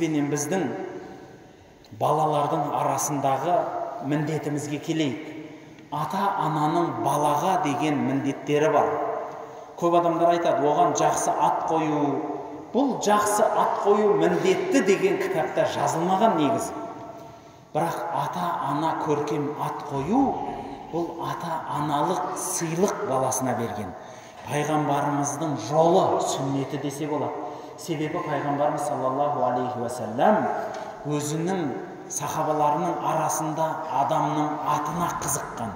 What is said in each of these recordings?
сізбенен біздің балалардың арасындағы міндетімізге келейік. Ата-ананың балаға деген міндеттері бар. Көп адамдар айтады, оған жақсы ат қою. Бұл жақсы ат қою міндетті деген кітапта жазылмаған негізі. Бірақ ата-ана көркем ат қою, бұл ата-аналық сыйлық баласына берген. Пайғамбарымыздың жолы, сүннеті десе болады. Себебі пайғамбарымыз саллаллаху алейхи уассалам өзінің сахабаларының арасында адамның атына қызыққан.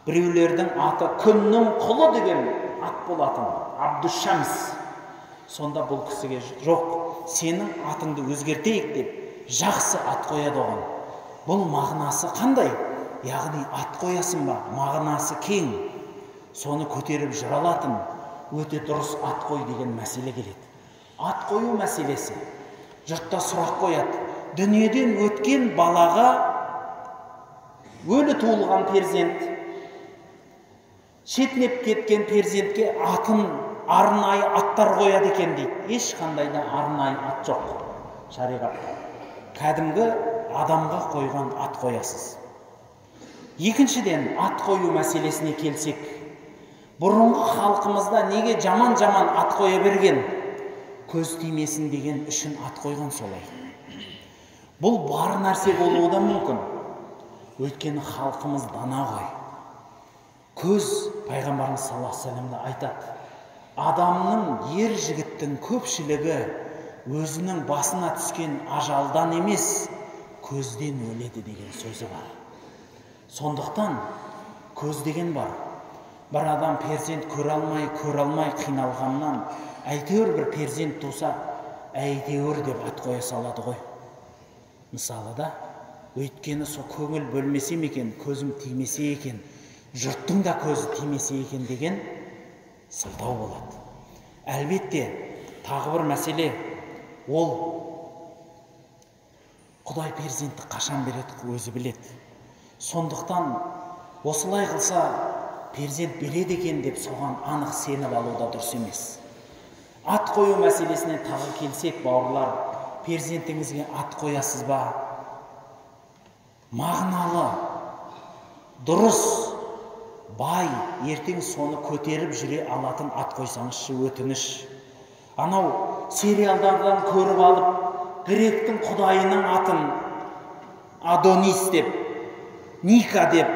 Біреулердің аты күннің құлы деген ат болатын, Абдушамс. Сонда бұл кісіге жоқ, сенің атыңды өзгертейік деп жақсы ат қояды оған. Бұл мағынасы қандай? Яғни ат қоясың ба? Мағынасы кең. Соны көтеріп жүре алатын, өте дұрыс ат қой деген мәселе келеді. Ат қою мәселесі. Жұртта сұрақ қояды. Дүниеден өткен балаға өлі туылған перзент, шетінеп кеткен перзентке атын арнайы аттар қояды екен дейді. Ешқандай да арнайы ат жоқ шариғатта. Кәдімгі адамға қойған ат қоясыз. Екіншіден, ат қою мәселесіне келсек, бұрынғы халқымызда неге жаман-жаман ат қоя берген? Көз тимесін деген үшін ат қойған солай. Бұл бар нәрсе болуы да мүмкін. Өйткені халқымыз дана ғой. Көз, пайғамбарымыз саллаллаху алейхи вассаламда айтады, адамның, ер жігіттің көпшілігі өзінің басына түскен ажалдан емес, көзден өледі деген сөзі бар. Сондықтан көз деген бар. Бір адам перзент көре алмай қиналғаннан, әйтеуір бір перзент туса, әйтеуір деп ат қоя салады ғой. Мысалы да, өйткені со көңіл бөлмесе екен, көзім тимесе екен, жұрттың да көзі тимесе екен деген сылтау болады. Әлбетте, тағы бір мәселе, ол Құдай перзентті қашан береді, өзі біледі. Сондықтан осылай қылса перзент береді екен деп соған анық сеніп алуда дұрыс емес. Ат қою мәселесіне тағы келсек, бауырлар, перзентіңізге ат қоясыз ба? Мағыналы, дұрыс, бай, ертең соны көтеріп жүре алатын ат қойсаңызшы, өтініш. Анау сериалдардан көріп алып, гректің құдайының атын Адонис деп, Ника деп,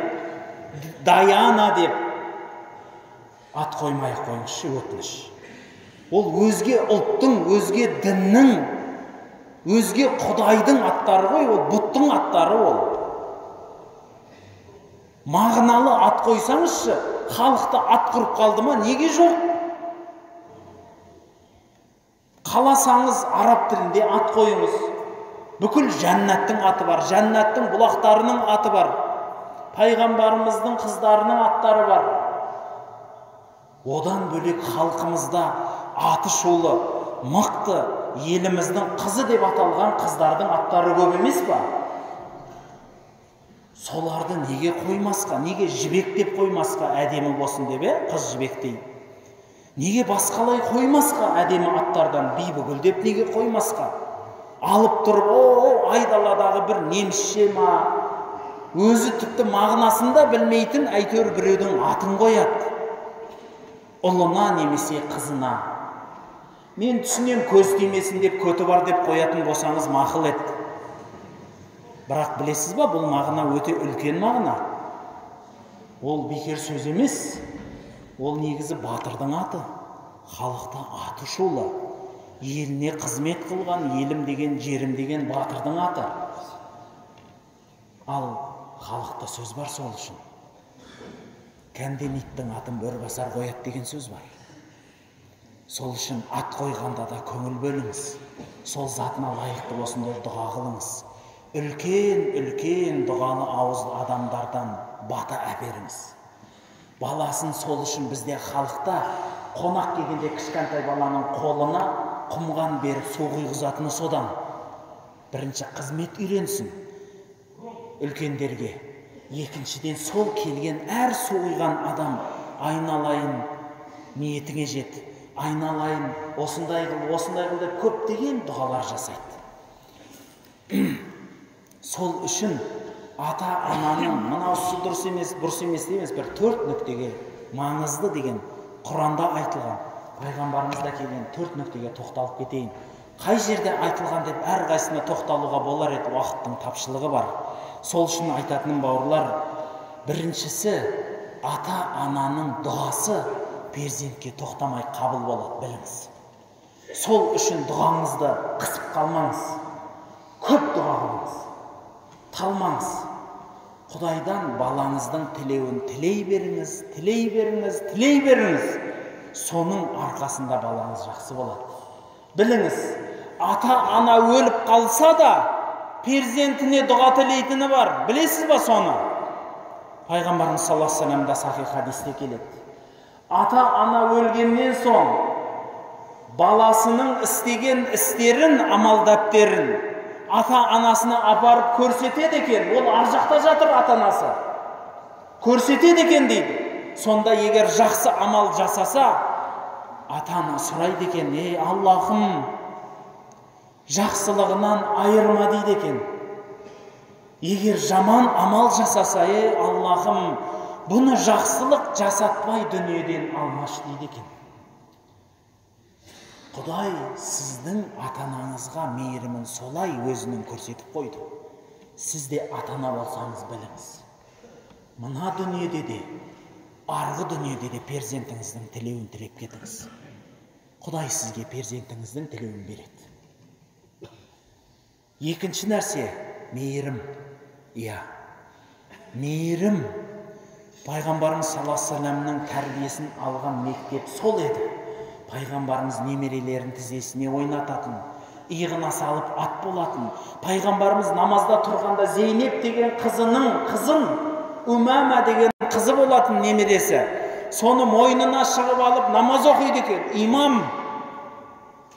Даяна деп ат қоймай қойыңызшы, өтініш. Ол өзге ұлттың, өзге діннің, өзге құдайдың аттары ғой, ол бұттың аттары ол. Мағыналы ат қойсаңызшы, халықта ат құрып қалды ма? Неге жоқ? Қаласаңыз араб тілінде ат қойыңыз. Бүкіл жәннаттың аты бар, жәннаттың бұлақтарының аты бар, пайғамбарымыздың қыздарының аттары бар. Одан бөлек халқымызда аты шулы, мықты, еліміздің қызы деп аталған қыздардың аттары көп емес па? Соларды неге қоймасқа, неге жібек деп қоймасқа, әдемі болсын деп, қыз жібектей. Неге басқалай қоймасқа, әдемі аттардан бибігүл деп неге қоймасқа? Алып тұрып, айдаладағы бір немісше ма, өзі тіпті мағынасында білмейтін әйтеуір біреудің атын қояды. Ұлына немесе қызына. Мен түсінем, көз тимесін деп көті бар деп қоятын болсаңыз мақұл еді. Бірақ білесіз ба, бұл мағына өте үлкен мағына. Ол бекер сөз емес. Ол негізі батырдың аты. Халықта аты шулы. Еліне қызмет қылған, елім деген, жерім деген батырдың аты. Ал халықта сөз бар сол үшін. Кәнден иттің атын бөрібасар қояды деген сөз бар. Сол үшін ат қойғанда да көңіл бөліңіз. Сол затына лайықты болсын деп дұға қылыңыз. Үлкен дұғаны ауызды адамдардан бата әперіңіз. Баласын сол үшін бізде халықта қонақ келгенде кішкентай баланың қолына құмған беріп су құйғызатыны содан. Бірінші қызмет үйренсін үлкендерге. Екіншіден сол келген әр су құйған адам айналайын ниетіңе жет, айналайын осындай қыл деп көптеген дұғалар жасайды. Сол үшін ата-ананың мынаусы дұрыс емес, бұрыс емес дейміз, бір 4 нүктеге маңызды деген Құранда айтылған, пайғамбарымызда келген 4 нүктеге тоқталып кетейін. Қай жерде айтылған деп әрқайсысына тоқталуға болар еді, уақыттың тапшылығы бар. Сол үшін айтатыным бауырлар, біріншісі ата-ананың дұғасы перзентке тоқтамай қабыл болады, біліңіз. Сол үшін дұғаңызды қысып қалмаңыз, көп дұға қылыңыз, талмаңыз. Құдайдан балаңыздың тілеуін тілей беріңіз, тілей беріңіз, тілей беріңіз. Соның арқасында балаңыз жақсы болады. Біліңіз, ата-ана өліп қалса да перзентіне дұға тілейтіні бар. Білесіз ба соны? Пайғамбарымыз саллаллаху алейхи ва саллям да сахих хадисте келеді. Ата-ана өлгеннен соң баласының істеген істерін, амал дәптерін ата-анасына апарып көрсетеді екен. Ол ар жақта жатыр ата-анасы. Көрсетеді екен дейді. Сонда егер жақсы амал жасаса, ата-ана сұрайды екен: "Ей Аллахым, жақсылығынан айырма" дейді екен. Егер жаман амал жасаса, "Ей Аллахым, бұны жақсылық жасатпай дүниеден алмашы" дейді екен. Құдай сіздің ата-анаңызға мейірімін солай өзінің көрсетіп қойды. Сіз де ата-ана болсаңыз біліңіз, мына дүниеде де, арғы дүниеде де перзентіңіздің тілеуін тілеп кетіңіз. Құдай сізге перзентіңіздің тілеуін береді. Екінші нәрсе, мейірім. Иә, мейірім. Пайғамбарымыз саллаллаху алейхи ва саллямның тәрбиесін алған мектеп сол еді. Пайғамбарымыз немерелерін тізесіне ойнататын, иығына салып ат болатын. Пайғамбарымыз намазда тұрғанда Зейнеп деген қызын, Умама деген қызы болатын немересі. Соны мойнына шығып алып намаз оқиды екен.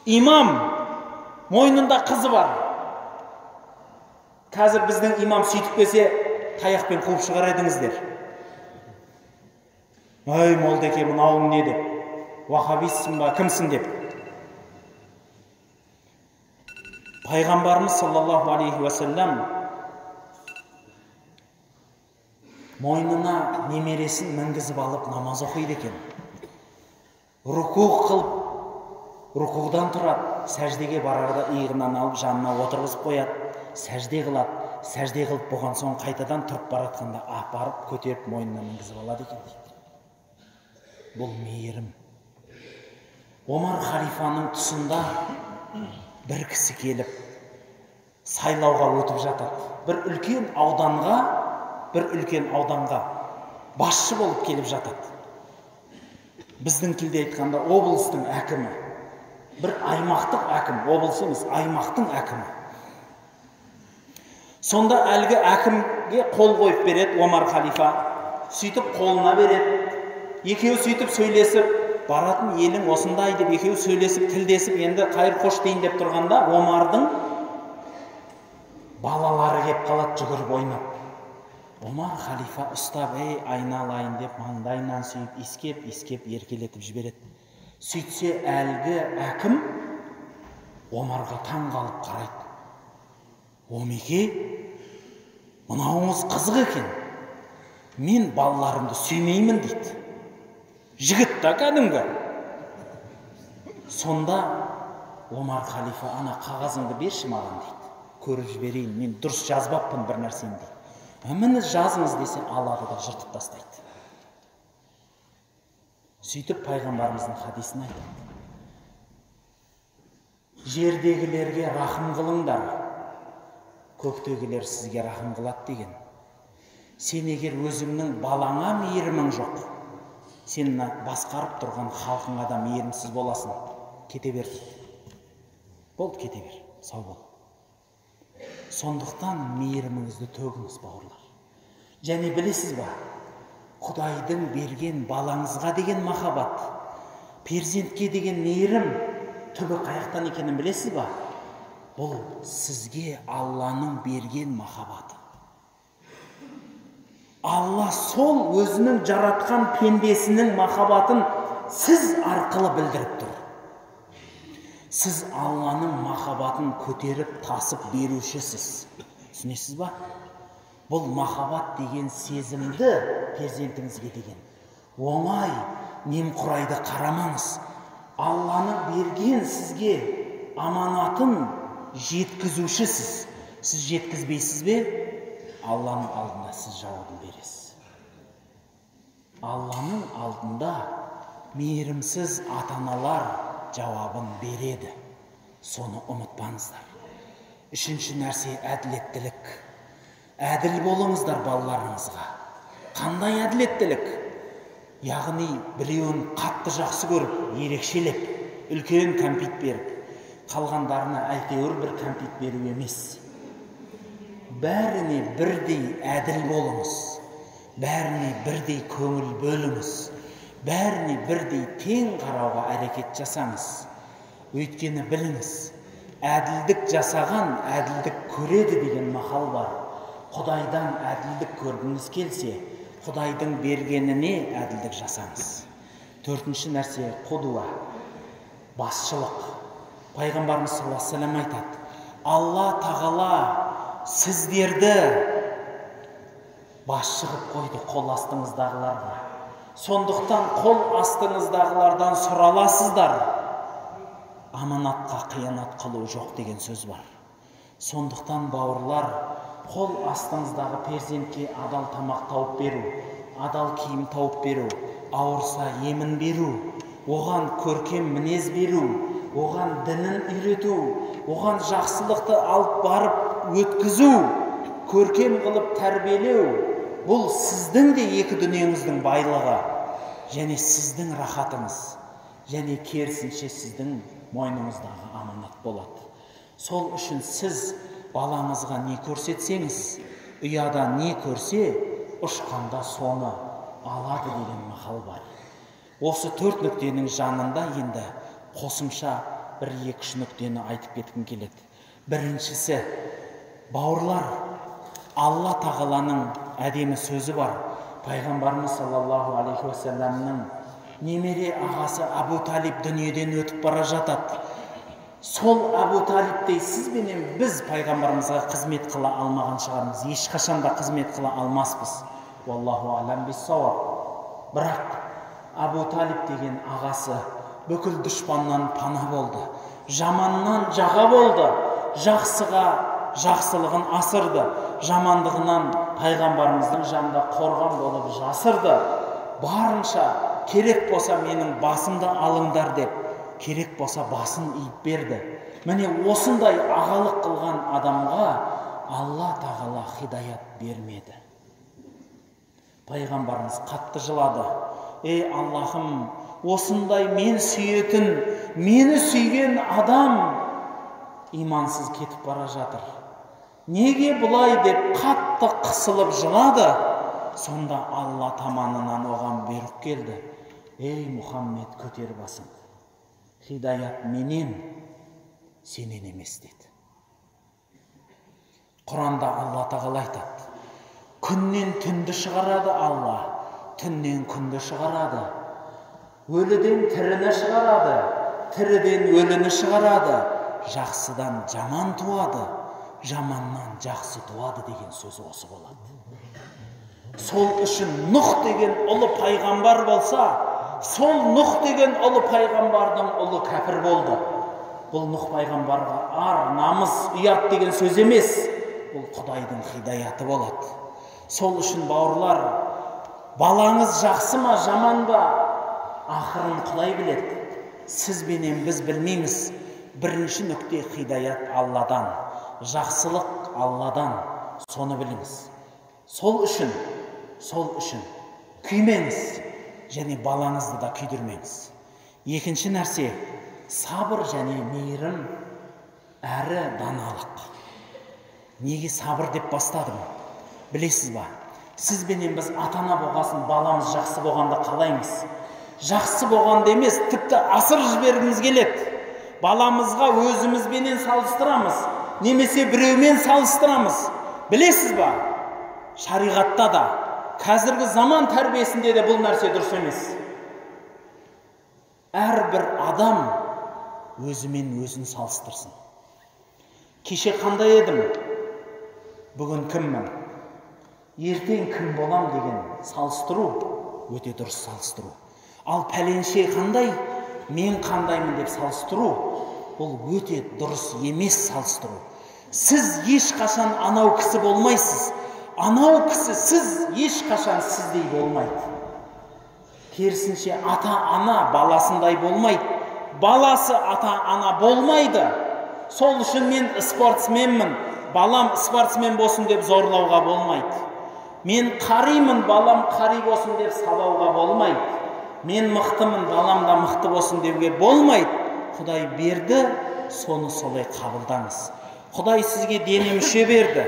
Имам, мойнында қызы бар. Қазір біздің имам сөйтіп келсе, таяқпен қуып шығар едіңіздер. "Ой, молдеке, мынауың не" деп, "Уахабистсің ба, кімсің" деп. Пайғамбарымыз саллаллаху алейхи ва саллям мойнына немересін мінгізіп алып намаз оқиды екен. Руку қылып, рукудан тұрады, сәждеге барарда иығынан алып жанына отырғызып қояды, сәжде қылады. Сәжде қылып болған соң қайтадан тұрып баратқанда апарып көтеріп мойнына мінгізіп алады екен дейді. Бұл мейірім. Омар халифаның тұсында бір кісі келіп сайлауға өтіп жатады. Бір үлкен ауданға басшы болып келіп жатады. Біздің тілде айтқанда облыстың әкімі. Бір аймақтық әкім, облыс емес, аймақтың әкімі. Сонда әлгі әкімге қол қойып береді Омар халифа. Сөйтіп қолына береді. Екеу сөйтіп сөйлесіп, баратын елің осындай деп екеу сөйлесіп, тілдесіп, енді қайыр қош дейін деп тұрғанда, Омардың балалары кеп қалады жүгіріп ойнап. Омар халифа ұстап, "Ей, айналайын" деп маңдайынан сүйіп, искеп еркелетіп жібереді. Сөйтсе әлгі әкім Омарға таң қалып қарайды. "Омеке, мынауыңыз қызық екен. Мен балаларымды сүймеймін" дейді. Жігіт та кәдімгі. Сонда Омар халифа, "Ана қағазыңды берші маған" дейді. "Көріп жіберейін, мен дұрыс жазбаппын бір нәрсені" дейді. "Міне жазыңыз" десе, алады да жыртып тастайды. Сөйтіп пайғамбарымыздың хадисін айтады. "Жердегілерге рахым қылыңдар, көктегілер сізге рахым қылады" деген. Сен егер өзіңнің балаңа мейірімің жоқ, сен басқарып тұрған халқыңа да мейірімсіз боласың. Кете бер. Болды, кете бер. Сау бол. Сондықтан мейіріміңізді төгіңіз, бауырлар. Және білесіз ба, Құдайдың берген балаңызға деген махаббат, перзентке деген мейірім түбі қаяқтан екенін білесіз ба? Бұл сізге Алланың берген махаббаты. Алла сол өзінің жаратқан пендесінің махаббатын сіз арқылы білдіріп тұр. Сіз Алланың махаббатын көтеріп тасып берушісіз. Түсінесіз ба? Бұл махаббат деген сезімді перзентіңізге деген оңай немқұрайды қарамаңыз. Алланың берген сізге аманатын жеткізушісіз. Сіз жеткізбейсіз бе? Алланың алдында сіз жауабын бересіз. Алланың алдында мейірімсіз ата-аналар жауабын береді. Соны ұмытпаңыздар. Үшінші нәрсе әділеттілік. Әділ болыңыздар балаларыңызға. Қандай әділеттілік? Яғни біреуін қатты жақсы көріп, ерекшелеп, үлкен кәмпит беріп, қалғандарына әйтеуір бір кәмпит беру емес. Бәріне бірдей әділ болыңыз. Бәріне бірдей көңіл бөліңіз. Бәріне бірдей тең қарауға әрекет жасаңыз. Өйткені біліңіз, әділдік жасаған әділдік көреді деген мақал бар. Құдайдан әділдік көргіңіз келсе, Құдайдың бергеніне әділдік жасаңыз. Төртінші нәрсе құдуа, басшылық. Пайғамбарымыз саллаллаху алейхи ва саллям айтады: Алла тағала сіздерді басшы қылып қойды қол астыңыздағыларға. Сондықтан қол астыңыздағылардан сұраласыздар. Аманатқа қиянат қылу жоқ деген сөз бар. Сондықтан бауырлар, қол астыңыздағы перзентке адал тамақ тауып беру, адал киім тауып беру, ауырса емін беру, оған көркем мінез беру, оған дінін үйрету, оған жақсылықты алып барып өткізу, көркем қылып тәрбиелеу, бұл сіздің де екі дүниеңіздің байлығы, және сіздің рахатыңыз, және керісінше сіздің мойныңыздағы аманат болады. Сол үшін сіз балаңызға не көрсетсеңіз, ұяда не көрсе, ұшқанда соны алады деген мақал бар. Осы төрт нүктенің жанында енді қосымша бір екі-үш нүктені айтып кеткім келеді. Біріншісі, бауырлар, Алла тағаланың әдемі сөзі бар. Пайғамбарымыз саллаллаху алейхи ва салламның немере ағасы Абу Талиб дүниеден өтіп бара жатады. Сол Абу Талибтей сіз бенен біз пайғамбарымызға қызмет қыла алмаған шығармыз. Ешқашанда қызмет қыла алмаспыз. Wallahu алам бис-сауап. Бірақ Абу Талиб деген ағасы бүкіл дұшпаннан пана болды. Жаманнан жаға болды. Жақсыға жақсылығын асырды. Жамандығынан пайғамбарымыздың жанында қорған болып жасырды. Барынша керек болса менің басымды алыңдар деп, керек болса басын иіп берді. Міне осындай ағалық қылған адамға Алла тағала хидаят бермеді. Пайғамбарымыз қатты жылады. Ей Аллахым, осындай мен сүйетін, мені сүйген адам имансыз кетіп бара жатыр. Неге бұлай деп қатты қысылып жылады. Сонда Алла таманынан оған бұйрық келді. Ей Мұхаммед, көтер басыңды. Хидаят менен, сенен емес деді. Құранда Алла тағала айтады: күннен түнді шығарады Алла, түннен күнді шығарады. Өліден тіріні шығарады, тіріден өліні шығарады. Жақсыдан жаман туады, жаманнан жақсы туады деген сөз осы болады. Сол үшін Нұх деген ұлы пайғамбар болса, сол Нұх деген ұлы пайғамбардың ұлы кәпір болды. Бұл Нұх пайғамбарға ар, намыс, ұят деген сөз емес. Бұл Құдайдың хидаяты болады. Сол үшін бауырлар, балаңыз жақсы ма, жаман ба, ақырын Құдай біледі. Сіз бенен біз білмейміз. Бірінші нүкте хидаят Алладан, жақсылық Алладан, соны біліңіз. Сол үшін күймеңіз, және балаңызды да күйдірмеңіз. Екінші нәрсе, сабыр және мейірім әрі даналық. Неге сабыр деп бастадым? Білесіз ба? Сіз бенен біз ата-ана болғасын, баламыз жақсы болғанда қалаймыз. Жақсы болғанда емес, тіпті асыр жібергіміз келеді. Баламызға өзімізбенен салыстырамыз, немесе біреумен салыстырамыз. Білесіз ба? Шариғатта да, қазіргі заман тәрбиесінде де бұл нәрсе дұрыс емес. Әрбір адам өзімен өзін салыстырсын. Кеше қандай едім? бүгін кіммін, ертең кім болам деген салыстыру өте дұрыс салыстыру. Ал пәленше қандай, мен қандаймын деп салыстыру, бұл өте дұрыс емес салыстыру. Сіз ешқашан анау кісі болмайсыз, анау кісі сіз ешқашан сіздей болмайды. Керісінше ата-ана баласындай болмайды, баласы ата-ана болмайды. Сол үшін мен спортсменмін, балам спортсмен болсын деп зорлауға болмайды. Мен қаримын, балам қари болсын деп сабауға болмайды. Мен мықтымын, балам да мықты болсын деуге болмайды. Құдай берді, соны солай қабылдаңыз. Құдай сізге дене мүше берді.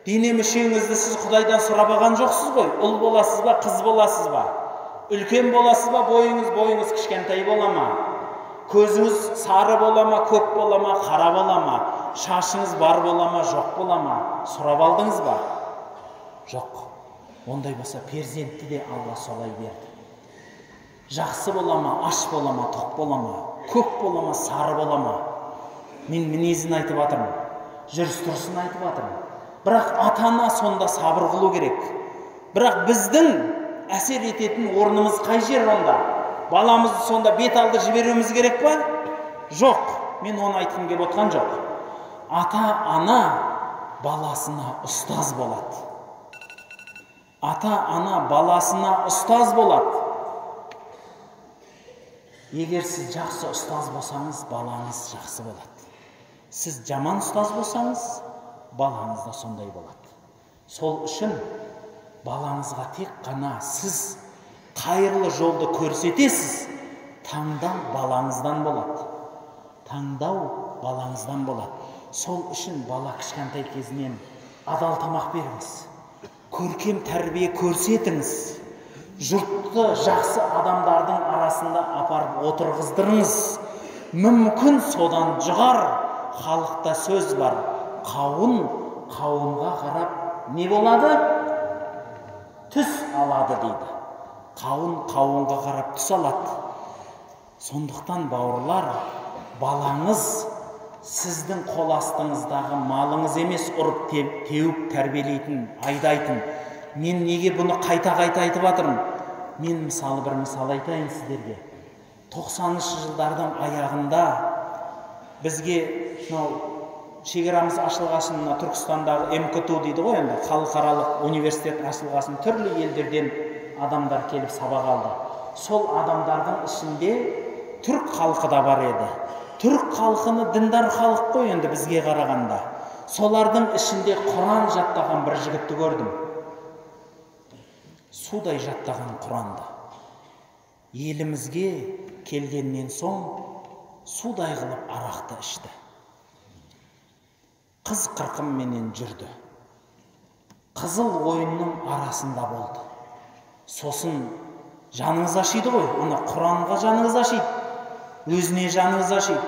Дене мүшеңізді сіз Құдайдан сұрабаған жоқсыз ғой. Ұл боласыз ба, қыз боласыз ба? Үлкен боласыз ба, бойыңыз кішкентай бола ма? Көзіңіз сары бола ма, көк бола ма, қара бола ма? Шашыңыз бар бола ма, жоқ бола ма? Сұрап алдыңыз ба? Жоқ. Ондай болса перзентті де Алла солай берді. Жақсы бола ма, аш бола ма, тоқ бола ма, көк бола ма, сары бола ма? Мен мінезін айтып жатырмын, жүріс-тұрысын айтып жатырмын. Бірақ ата-ана сонда сабыр қылу керек. Бірақ біздің әсер ететін орнымыз қай жер онда? Баламызды сонда бет алды жіберуіміз керек па? Жоқ. Мен оны айтқым келіп отқан жоқ. Ата-ана баласына ұстаз болады. Ата-ана баласына ұстаз болады. Егер сіз жақсы ұстаз болсаңыз, балаңыз жақсы болады. Сіз жаман ұстаз болсаңыз, балаңыз да сондай болады. Сол үшін балаңызға тек қана сіз қайырлы жолды көрсетесіз, таңдау балаңыздан болады. Таңдау балаңыздан болады. Сол үшін бала кішкентай кезінен адал тамақ беріңіз. Көркем тәрбие көрсетіңіз. Жұртты жақсы адамдардың арасында апарып отырғыздырыңыз. Мүмкін содан жұғар. Халықта сөз бар. Қауын қауынға қарап не болады? Түс алады дейді. Қауын қауынға қарап түс алады. Сондықтан бауырлар, балаңыз сіздің қол астыңыздағы малыңыз емес, ұрып теуіп тәрбиелейтін, айдайтын. Мен неге бұны қайта-қайта айтып жатырмын? Мен бір мысал айтайын сіздерге. 90-шы жылдардың аяғында бізге шекарамыз ашылғасын, Түркістандағы МКТУ дейді ғой, енді халықаралық университет ашылғасын, түрлі елдерден адамдар келіп сабақ алды. Сол адамдардың ішінде түрк халқы да бар еді. Түрк халқыны діндар халық қой енді бізге қарағанда. Солардың ішінде Құран жаттаған бір жігітті көрдім. Судай жаттаған Құранды. Елімізге келгеннен соң судай қылып арақты ішті. Қыз қырқымменен жүрді. Қызыл ойынның арасында болды. Сосын жаныңыз ашиды ғой, ана Құранға жаныңыз ашиды. Өзіне жаныңыз ашиды.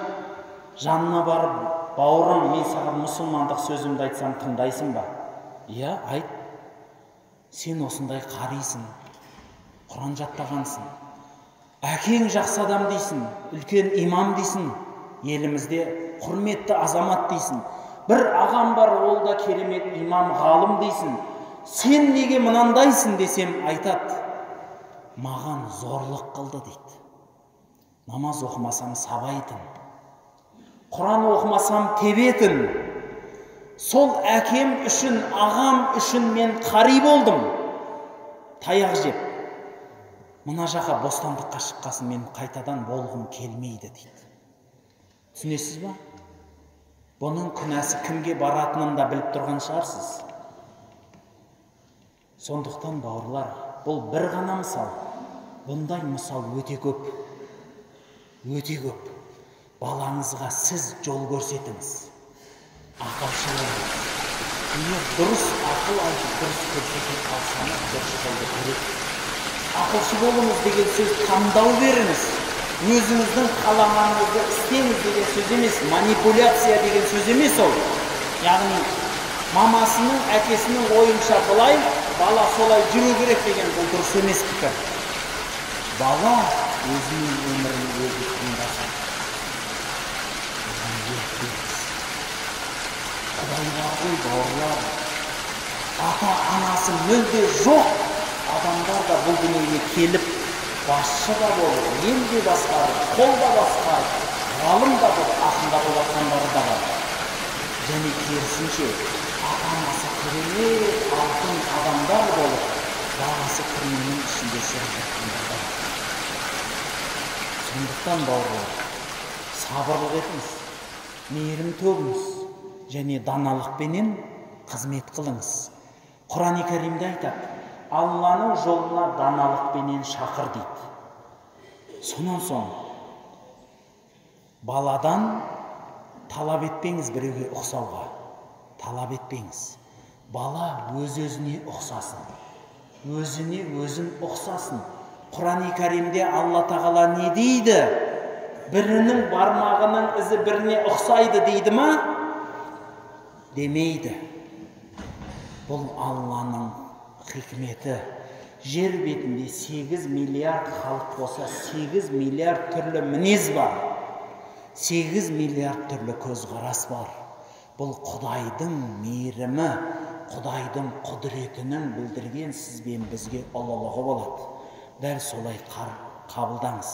Жанына барып, бауырым, мен саған мұсылмандық сөзімді айтсам тыңдайсың ба? Иә, айт. Сен осындай қарисың, Құран жаттағансың. Әкең жақсы адам дейсің, үлкен имам дейсің, елімізде құрметті азамат дейсің. Бір ағам бар, ол да керемет имам, ғалым дейсің. Сен неге мынандайсың десем айтады. Маған зорлық қылды дейді. Намаз оқымасам сабайтын. Құран оқымасам тебетін. Сол әкем үшін, ағам үшін мен қари болдым. Таяқ жеп. Мына жаққа бостандыққа шыққасын мен қайтадан болғым келмейді дейді. Түсінесіз ба? Бұның күнәсі кімге баратынын да біліп тұрған шығарсыз. Сондықтан бауырлар, бұл бір ғана мысал. Бұндай мысал өте көп. Өте көп. Балаңызға сіз жол көрсетіңіз. Ақылшы болыңыз. Егер дұрыс ақыл айтып, дұрыс көрсетіп қалсаңыз, дұрыс жолды көресіз. Ақылшы болыңыз деген сөз таңдау беріңіз. Өзіңіздің қалағаныңызды істеңіз деген сөз емес, манипуляция деген сөз емес ол. Яғни мамасының, әкесінің ойынша былай, бала солай жүру керек деген бұл дұрыс емес пікір. Бала өзінің өмірін өзі таңдасын. Құдай бар ғой, бауырлар. ата анасы мүлде жоқ адамдар да бұл дүниеге келіп басшы да болып, ел де басқарып, қол да басқарып, ғалым да болып, ақын да болып жатқандары да бар. Және керісінше ата анасы керемет алтын адамдар болып, бағасы кірменің ішінде жүріп жатқандар да бар. Сондықтан бауырлар, сабырлық етіңіз, мейірім төгіңіз және даналықпенен қызмет қылыңыз. Құран-ы Кәрімде айтады, Алланың жолына даналықпенен шақыр дейді. Сонан соң баладан талап етпеңіз біреуге ұқсауға. Талап етпеңіз. Бала өз-өзіне ұқсасын. Өзіне өзін ұқсасын. Құран-ы Кәрімде Алла Тағала не дейді? Бірінің бармағының ізі біріне ұқсайды дейді ма? Демейді. Бұл Алланың хикметі. Жер бетінде 8 миллиард халық болса, 8 миллиард түрлі мінез бар. 8 миллиард түрлі көзқарас бар. Бұл Құдайдың мейірімі, Құдайдың құдіретінің білдірген сіз бен бізге ұлылығы болады. Дәл солай қабылдаңыз.